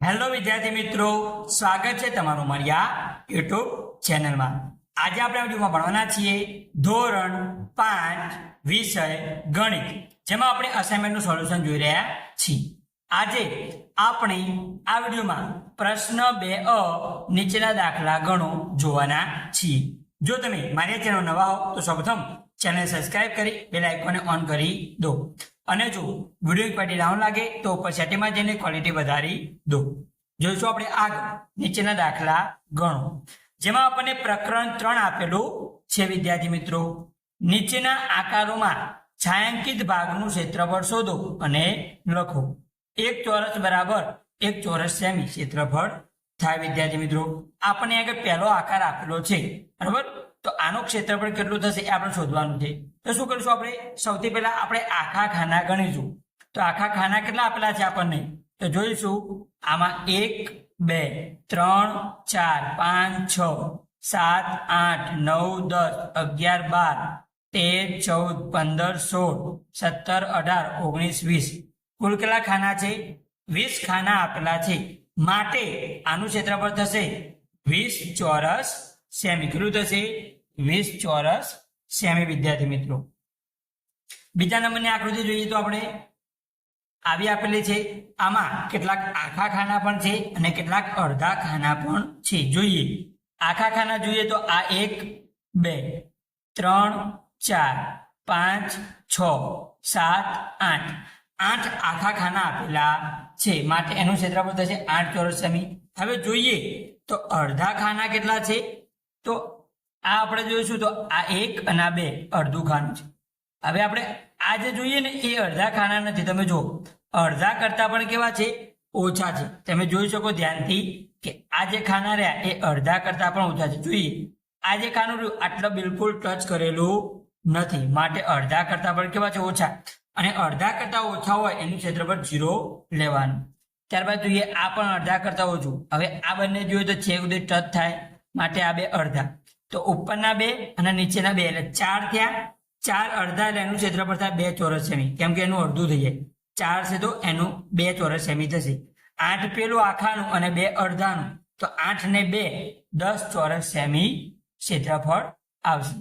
Hello વિદ્યાર્થી મિત્રો, સ્વાગત છે તમારું મારી આ યુટ્યુબ ચેનલમાં। આજે આપણે વિડીયોમાં ભણવાના છીએ ધોરણ 5 વિષય ગણિત, જેમાં આપણે અસાઇનમેન્ટનું સોલ્યુશન જોઈ રહ્યા છીએ। આજે આપણે આ વિડીયોમાં પ્રશ્ન 2 નીચેના દાખલા ગણો જોવાના છીએ। જો તમે મારી ચેનલ નવા હો તો સૌપ્રથમ ચેનલ સબસ્ક્રાઇબ કરી બેલ આઇકોનને ઓન કરી દો, અને જો વિડીયો ક્વોલિટી ડાઉન લાગે તો ઉપર સેટિંગમાં જઈને ક્વોલિટી વધારી દો। જોઈશું આપણે આગળ નીચેના દાખલા ગણો, જેમાં આપણને પ્રકરણ 3 આપેલું છે। વિદ્યાર્થી મિત્રો, નીચેના આકારોમાં છાयांकित ભાગનું ક્ષેત્રફળ શોધો અને લખો। એક ચોરસ બરાબર એક ચોરસ સેમી ક્ષેત્રફળ થાય। વિદ્યાર્થી મિત્રો, આપણને આગળ પહેલો આકાર આપેલો છે, બરાબર? તો આનું ક્ષેત્રફળ કેટલું થશે એ આપણે શોધવાનું છે। તો શું કરીશું આપણે? સૌથી પહેલા આપણે આખા ખાના ગણીશું। તો આખા ખાના કેટલા આપેલા છે આપણને? તો જોઈશું આમાં 1 2 3 4 5 6 7 8 9 10 11 12 13 14 15 16 17 18 19 20 કુલ કેટલા ખાના છે? 20 ખાના આપેલા છે, માટે આનું ક્ષેત્રફળ થશે 20 ચોરસ સેમી। કેટલું થશે? 20 ચોરસ સેમી। વિદ્યાર્થી મિત્રો, બીજા નંબરની આકૃતિ જોઈએ તો આપણે આવી આપેલી છે, આમાં કેટલાક આખા ખાના પણ છે અને કેટલાક અડધા ખાના પણ છે। જોઈએ આખા ખાના જોઈએ તો આ 1 2 3 4 5 6 7 8 8 આખા ખાના આપેલા છે, માટે એનું ક્ષેત્રફળ થશે 8 ચોરસ સેમી। હવે જોઈએ તો અડધા ખાના કેટલા છે? તો આ આપણે જોઈશું તો આ 1 અને આ 2 અડધું ખાનું છે। હવે આપણે આ જે જોઈએ ને એ અડધા ખાના નથી, તમે જો અડધા કરતા પણ કેવા છે? ઓછા છે। તમે જોઈ શકો ધ્યાનથી કે આ જે ખાના રહ્યા એ અડધા કરતા પણ ઓછા છે। જોઈએ આ જે ખાનું રહ્યું આટલું બિલકુલ ટચ કરેલું નથી, માટે અડધા કરતા પણ કેવા છે? ઓછા। અને અડધા કરતા ઓછા હોય એનું ક્ષેત્રફળ 0 લેવાનું। ત્યારબાદ જોઈએ આ પણ અડધા કરતા ઓછું। હવે આ બંને જોઈએ તો છેક સુધી ટચ થાય, માટે આ 2 અડધા। તો ઉપરના 2 અને નીચેના 2 એટલે 4 થયા। 4 અડધા એટલે એનું ક્ષેત્રફળ થાય 2 ચોરસ સેમી, કેમ કે એનું અડધું થઈ જાય। 4 છે તો એનું 2 ચોરસ સેમી થશે। 8 પેલું આખાનું અને 2 અડધાનું, તો 8 ને 2 10 ચોરસ સેમી ક્ષેત્રફળ આવશે।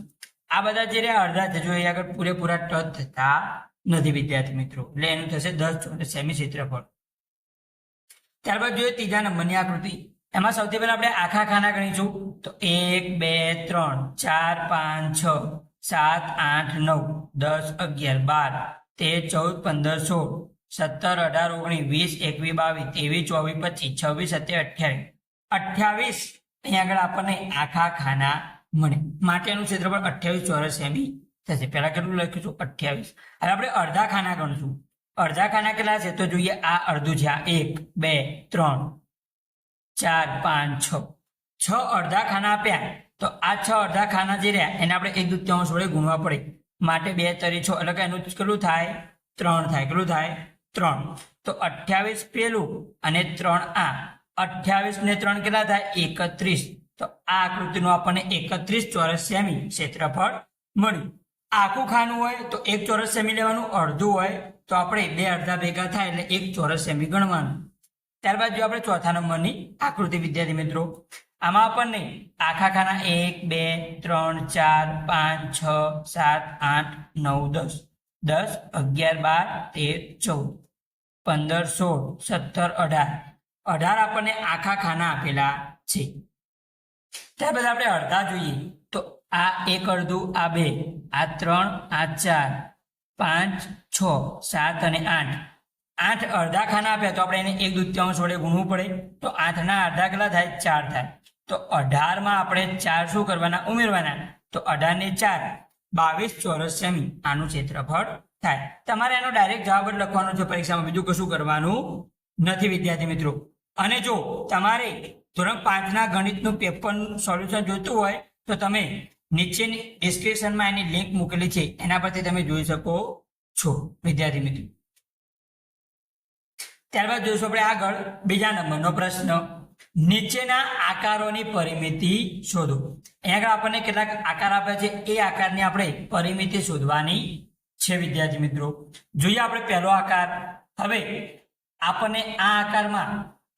આ બધા જે રહ્યા અડધા છે, જો એ આગળ પૂરેપૂરા ટચ થતા નથી વિદ્યાર્થી મિત્રો, એટલે એનું થશે 10 ચોરસ સેમી ક્ષેત્રફળ। ત્યારબાદ જોઈએ ત્રીજા નંબરની આકૃતિ, એમાં સૌથી પહેલા આપણે આખા ખાના ગણીશું। તો 1 2 3 4 5 6 7 8 9 10 11 12 13 14 15 16 17 18 19 20 21 22 23 24 25 26 27 28 અહીંયા આગળ આપણને આખા ખાના મળે, માટે એનું ક્ષેત્રફળ 28 ચોરસ સેમી થશે। પહેલા કેટલું લખીશું? 28। હવે આપણે અડધા ખાના ગણીશું। અડધા ખાના કેટલા છે? તો જોઈએ આ અડધું છે, આ 1 2 3 4 5 6 6 અડધા ખાના આપ્યા। તો આ 6 અડધા ખાના જે રહ્યા એને આપણે 1/2 વડે ગુણવા પડે, માટે 2 તરી 6 એટલે કે એનું કેટલું થાય? 3 થાય। કેટલું થાય? 3। તો 28 પેલું અને 3 આ 28 ને 3 કેટલા થાય? 31। તો આ આકૃતિનું આપણને 31 ચોરસ સેમી ક્ષેત્રફળ મળ્યું। આખું ખાનું હોય તો 1 ચોરસ સેમી લેવાનું, અડધું હોય તો આપણે 2 અડધા ભેગા થાય એટલે 1 ચોરસ સેમી ગણવાનું। ત્યારબાદ જો આપણે ચોથા નંબરની આકૃતિ વિદ્યાર્થી મિત્રો, આમાં આપણને આખા ખાના 1 2 3 4 5 6 7 8 9 10 10 11 12 13 14 15 16 17 18 આપણને આખા ખાના આપેલા છે। ત્યારબાદ આપણે અડધા જોઈએ તો આ 1 અડધું, આ 2, આ 3, આ 4 5 6 7 અને 8 8 અડધા ખાના આપ્યા, તો આપણે એને 1/2 વડે ગુણવું પડે। તો 8 ના અડધા કેટલા થાય? 4 થાય। તો 18 માં આપણે 4 શું કરવાના? ઉમેરવાના। તો 18 ને 4 22 ચોરસ સેમી આનું ક્ષેત્રફળ થાય। તમારે એનો ડાયરેક્ટ જવાબ જ લખવાનો છે પરીક્ષામાં, બીજું કશું કરવાનું નથી વિદ્યાર્થી મિત્રો। અને જો તમારે ધોરણ 5 ના ગણિતનું પેપરનું સોલ્યુશન જોઈતું હોય તો તમે નીચેની ડિસ્ક્રિપ્શનમાં એની લિંક મૂકેલી છે, એના પરથી તમે જોઈ શકો છો વિદ્યાર્થી મિત્રો। ત્યારબાદ જોઈશું આપણે આગળ બીજા નંબરનો પ્રશ્ન, નીચેના આકારોની પરિમિતિ શોધો। અહીંયા આગળ આપણને કેટલાક આકાર આપ્યા છે, એ આકારની આપણે પરિમિતિ શોધવાની છે વિદ્યાર્થી મિત્રો। જોઈએ આપણે પહેલો આકાર। હવે આપણને આ આકારમાં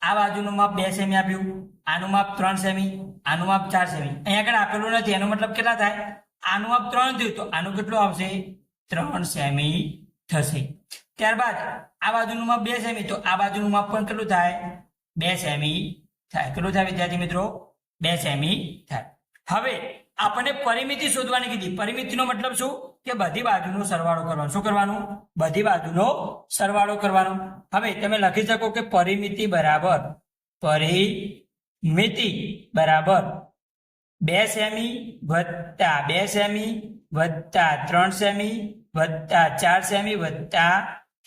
આ બાજુનું માપ 2 સેમી આપ્યું, આનું માપ 3 સેમી, આનું માપ 4 સેમી. અહીંયા આગળ આપેલું નથી, એનો મતલબ કેટલા થાય? આનું માપ 3 થયું તો આનું કેટલું આવશે? 3 સેમી થશે. ત્યારબાદ આ બાજુનું માપ 2 સેમી તો આ બાજુનું માપ પણ કેટલું થાય? 2 સેમી થાય. કેટલું થાય વિદ્યાર્થી મિત્રો? 2 સેમી થાય. હવે આપણને પરિમિતિ શોધવાની કીધી. પરિમિતિનો મતલબ શું? કે બધી બાજુનો સરવાળો કરવાનો. શું કરવાનું? બધી બાજુનો સરવાળો કરવાનો. હવે તમે લખી શકો કે પરિમિતિ બરાબર 2 સેમી વત્તા 2 સેમી વત્તા 3 સેમી વત્તા 4 સેમી વત્તા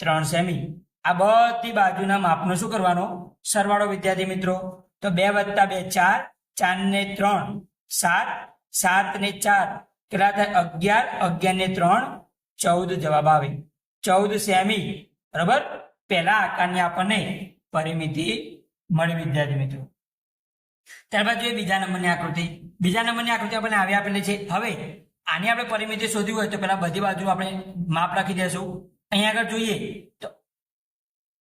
3 સેમી. આ બધી બાજુના માપનો શું કરવાનો? સરવાળો વિદ્યાર્થી મિત્રો. તો 2 વત્તા 2 4, 4 ને 3 7, 7 ને 4 કેટલા થાય? 11, 11 ને 3 14 જવાબ આવે. 14 સેમી. બરાબર. પહેલા આકારની આપણને પરિમિતિ મળી વિદ્યાર્થી મિત્રો. ત્યારબાદ જોઈએ બીજા નંબરની આકૃતિ. બીજા નંબરની આકૃતિ આપણને આવી આપેલી છે. હવે આની આપણે પરિમિતિ શોધવી હોય તો પેલા બધી બાજુ આપણે માપ લખી દઈશું. અહીંયા આગળ જોઈએ તો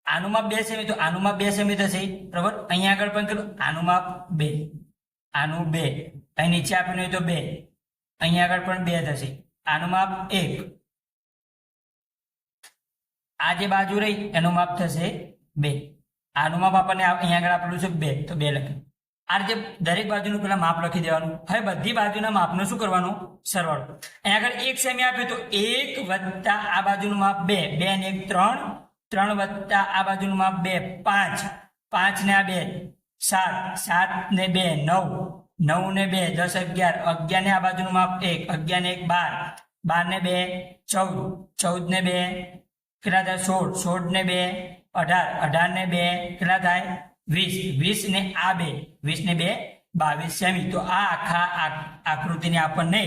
આનું માપ 2 સેમી તો આનું માપ 2 સેમી થશે. બરાબર. અહીંયા આગળ પણ કેટલું? આનું માપ 2, આનું 2, અહીં નીચે આપેલું હોય તો 2, અહીંયા આગળ પણ 2 થશે. આનું માપ 1, આ જે બાજુ રહી એનું માપ થશે 2, આનું માપ આપણને અહીંયા આગળ આપેલું છે 2 તો 2 લખે. આ રીતે દરેક બાજુનું પેલા માપ લખી દેવાનું. હવે બધી બાજુના માપનો શું કરવાનું? સરવાળો. અહીંયા આગળ 1 સેમી આપ્યું તો 1 વત્તા આ બાજુનું માપ 2, 2 ને 1 3, 3 વત્તા આ બાજુનું માપ 2 5, 5 ને આ 2 7, 7 ને 2 9, 9 ને 2 10 11, 11 ને આ બાજુનું માપ 1, 11 ને 1 12, 12 ને 2 14, 14 ને 2 કેટલા થાય? 16, 16 ને 2 18, 18 ને 2 કેટલા થાય? 20, 20 ને આ 2, 20 ને 2 22 સેમી. તો આ આખા આકૃતિને આપણને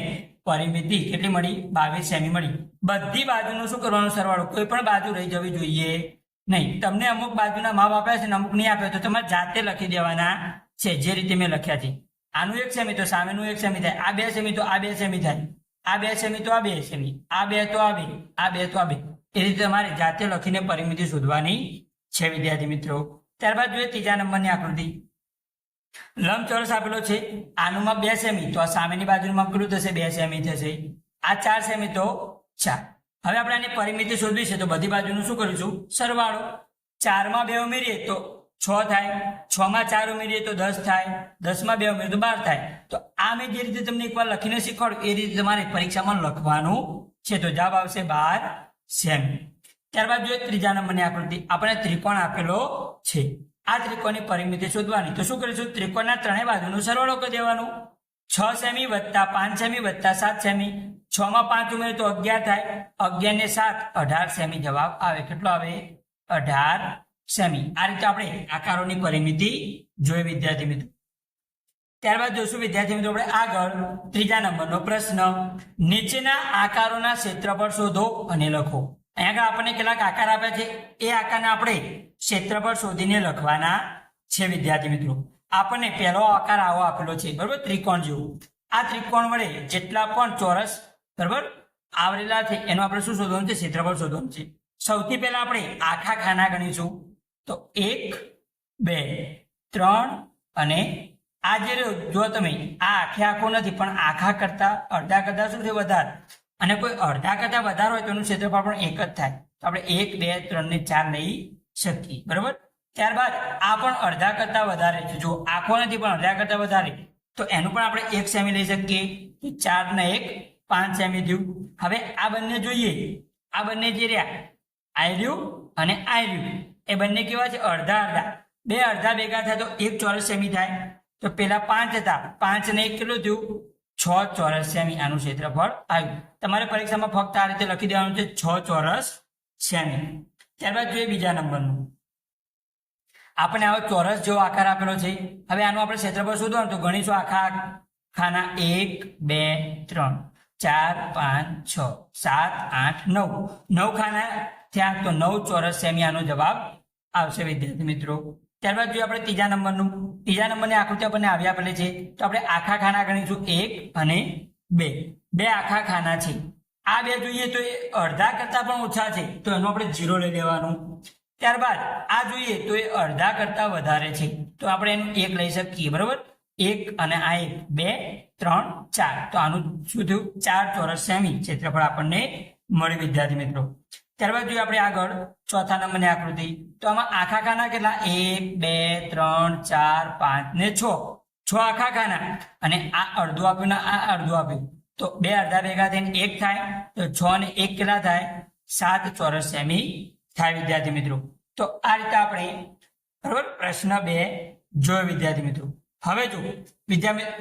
પરિમિતિ કેટલી મળી? 22 સેમી મળી. બધી બાજુનું શું કરવાનું? સરવાળો. કોઈ પણ બાજુ રહી જવી જોઈએ નહીં. તમને અમુક બાજુના માપ આપ્યા છે ને અમુક નહીં આપ્યા તો તમારે જાતે લખી દેવાના છે, જે રીતે મેં લખ્યા છે. આનું 1 સેમી તો સામેનું 1 સેમી થાય. આ 2 સેમી તો આ 2 સેમી થાય. આ 2 સેમી તો આ 2 સેમી. આ 2 તો આ 2, આ 2 તો આ 2. એ રીતે તમારે જાતે લખીને પરિમિતિ શોધવાની છે વિદ્યાર્થી મિત્રો. ત્યારબાદ જોઈએ ત્રીજા નંબરની આકૃતિ. લંબચોરસ આપેલો છે. આનું માપ 2 સેમી તો આ સામેની બાજુનું માપ કેટલું થશે? 2 સેમી થશે. આ 4 સેમી તો 4. હવે આપણે આની પરિમિતિ શોધવી છે તો બધી બાજુનું શું કરીશું? સરવાળો. 4 માં 2 ઉમેરીએ તો 6 થાય, 6 માં 4 ઉમેરીએ તો 10 થાય, 10 માં 2 ઉમેરીએ તો 12 થાય. તો આ મેં જે રીતે તમને એકવાર લખીને શીખવાડ્યું એ રીતે તમારે પરીક્ષામાં લખવાનું છે. તો જવાબ આવશે 12 સેમી. ત્યારબાદ જોઈએ ત્રીજા નંબરની આકૃતિ. આપણે ત્રિકોણ આપેલો છે. આ ત્રિકોણની પરિમિતિ શોધવાની. તો શું કરીશું? ત્રિકોણના ત્રણેય બાજુનો સરવાળો કરી દેવાનો. 6 સેમી વત્તા 5 સેમી વત્તા 7 સેમી. 6 માં 5 ઉમેરીએ તો 11 થાય, 11 ને 7 18 સેમી જવાબ આવે. કેટલો આવે? 18 સેમી. આ રીતે આપણે આકારોની પરિમિતિ જોઈ વિદ્યાર્થી મિત્રો. ત્યારબાદ જોશું વિદ્યાર્થી મિત્રો આપણે આગળ ત્રીજા નંબરનો પ્રશ્ન. નીચેના આકારોના ક્ષેત્રફળ શોધો અને લખો. અહીંયા આગળ આપણને કેટલાક આકાર આપ્યા છે. એ આકારને આપણે ક્ષેત્રફળ શોધીને લખવાના છે વિદ્યાર્થી મિત્રો. આપણને પહેલો આકાર આવો આપેલો છે. બરોબર. ત્રિકોણ જેવું. આ ત્રિકોણ વડે જેટલા પણ ચોરસ બરોબર આવરેલા છે એનું આપણે શું શોધવાનું છે? ક્ષેત્રફળ શોધવાનું છે. સૌથી પહેલા આપણે આખા ખાના ગણીશું. તો 1 2 3 અને આ જે જો તમે આ આખે આખો નથી પણ આખા કરતા અડધા કરતા શું છે? વધારે. અને કોઈ અડધા કરતા વધારે હોય તો એનું ક્ષેત્રફળ પણ 1 જ થાય. તો આપણે 1 2 3 ને 4 લઈ શકીએ. બરોબર. ત્યારબાદ આ પણ અડધા કરતા વધારે છે. જો આખો નથી પણ અડધા કરતા વધારે તો એનું પણ આપણે 1 સેમી લઈ શકીએ. 4 ને 1 5 સેમી થયું. હવે આ બંને જોઈએ. આ બંને જે રહ્યા આ રહ્યું અને આ રહ્યું એ બંને કેવા છે? અડધા અડધા. બે અડધા ભેગા થાય તો 1 ચોરસ સેમી થાય. તો પેલા 5 હતા, 5 ને 1 કેટલું થયું? 6 ચોરસ સેમી આનું ક્ષેત્રફળ આવ્યું. તમારે પરીક્ષામાં ફક્ત આ રીતે લખી દેવાનું છે 6 ચોરસ સેમી. ત્યારબાદ જોઈએ બીજા નંબરનું. આપણે આવો ચોરસ જેવો આકાર આપેલો છે. હવે આનું આપણે ક્ષેત્રફળ શોધવાનું તો ગણીશું આખા ખાના 1 2 3 4 5 6 7 8 9 9 ખાના થયા તો 9 ચોરસ સેમી આનો જવાબ આવશે વિદ્યાર્થી મિત્રો. ત્યારબાદ જોઈએ આપણે ત્રીજા નંબરનું. ત્રીજા નંબરની આકૃતિ આપણને આવી આપેલી છે. તો આપણે આખા ખાના ગણીશું 1 અને 2. બે આખા ખાના છે. આ બે જોઈએ તો એ અડધા કરતા પણ ઓછા છે તો એનું આપણે 0 લઈ લેવાનું. ત્યારબાદ આ જોઈએ તો એ અડધા કરતા વધારે છે તો આપણે એનું 1 લઈ શકીએ, બરોબર. 1 અને આ 1, 2, 3, 4. તો આનું શું થયું? 4 ચોરસ સેમી ક્ષેત્રફળ આપણને મળ્યું વિદ્યાર્થી મિત્રો. ત્યારબાદ જોઈએ આપણે આગળ ચોથા નંબરની આકૃતિ. તો આમાં આખા ખાના કેટલા? 1, 2, 3, 4, 5 ને 6. 6 આખા ખાના અને આ અડધું આપ્યું ને આ અડધું આપ્યું તો 2 અડધા ભેગા થઈને 1 થાય. તો 6 ને 1 કેટલા થાય? 7 ચોરસ સેમી થાય વિદ્યાર્થી મિત્રો. તો આ રીતે આપણે બરોબર પ્રશ્ન 2 જોયો વિદ્યાર્થી મિત્રો. હવે જો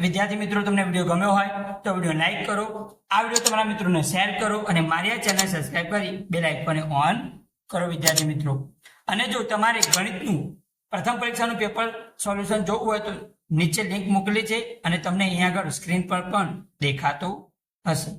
વિદ્યાર્થી મિત્રો તમને વિડીયો ગમ્યો હોય તો વિડીયો લાઈક કરો, આ વિડીયો તમારા મિત્રોને શેર કરો અને મારી આ ચેનલ સબસ્ક્રાઇબ કરી બેલ આઇકોનને ઓન કરો વિદ્યાર્થી મિત્રો. અને જો તમારે ગણિતનું પ્રથમ પરીક્ષાનું પેપર સોલ્યુશન જોવું હોય તો નીચે લિંક મોકલી છે અને તમને અહીંયા આગળ સ્ક્રીન પર પણ દેખાતું હશે.